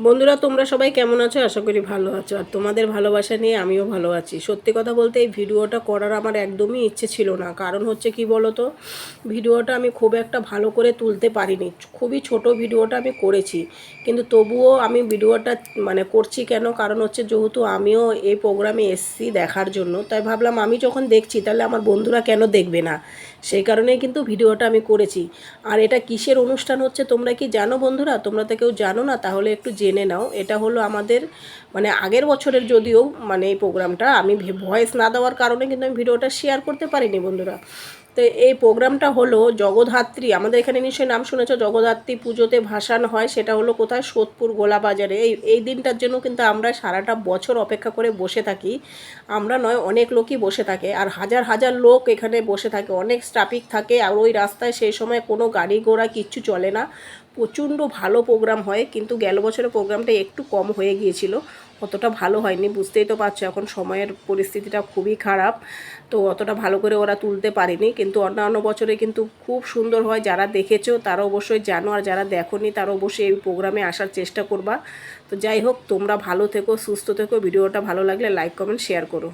বন্ধুরা, তোমরা সবাই কেমন আছো? আশা করি ভালো আছো। আর তোমাদের ভালোবাসা নিয়ে আমিও ভালো আছি। সত্যি কথা বলতে এই ভিডিওটা করার আমার একদমই ইচ্ছে ছিল না। কারণ হচ্ছে কি বলো তো, ভিডিওটা আমি খুব একটা ভালো করে তুলতে পারিনি। খুবই ছোট ভিডিওটা আমি করেছি, কিন্তু তবুও আমি ভিডিওটা করছি কেন, কারণ হচ্ছে যেহেতু আমিও এই প্রোগ্রামে এসেছি দেখার জন্য, তাই ভাবলাম আমি যখন দেখছি তাহলে আমার বন্ধুরা কেন দেখবে না। সেই কারণেই কিন্তু ভিডিওটা আমি করেছি। আর এটা কিসের অনুষ্ঠান হচ্ছে তোমরা কি জানো বন্ধুরা? তোমরা তো কেউ জানো না, তাহলে একটু জেনে নাও। এটা হলো আমাদের আগের বছরের, যদিও এই প্রোগ্রামটা আমি ভয়েস না দেওয়ার কারণে কিন্তু আমি ভিডিওটা শেয়ার করতে পারিনি বন্ধুরা। তো এই প্রোগ্রামটা হলো জগদ্ধাত্রী, আমাদের এখানে নিশ্চয়ই নাম শুনেছ, জগদ্ধাত্রী পুজোতে ভাসান হয়। সেটা হলো কোথায়? সোদপুর গোলাবাজারে। এই দিনটার জন্য কিন্তু আমরা সারাটা বছর অপেক্ষা করে বসে থাকি। আমরা নয়, অনেক লোকই বসে থাকে, আর হাজার হাজার লোক এখানে বসে থাকে, অনেক ট্রাফিক থাকে। আর ওই রাস্তায় সেই সময় কোনো গাড়ি ঘোড়া কিচ্ছু চলে না। প্রচণ্ড ভালো প্রোগ্রাম হয়, কিন্তু গেল বছরের প্রোগ্রামটা একটু কম হয়ে গিয়েছিল, অতটা ভালো হয়নি। বুঝতেই তো পারছো এখন সময়ের পরিস্থিতিটা খুবই খারাপ, তো অতটা ভালো করে ওরা তুলতে পারেনি। কিন্তু অন্যান্য বছরে কিন্তু খুব সুন্দর হয়। যারা দেখেছো তারা অবশ্যই জানো, আর যারা দেখোনি তারা অবশ্যই এই প্রোগ্রামে আসার চেষ্টা করবা। তো যাই হোক, তোমরা ভালো থেকো, সুস্থ থেকো। ভিডিওটা ভালো লাগলে লাইক কমেন্ট শেয়ার করো।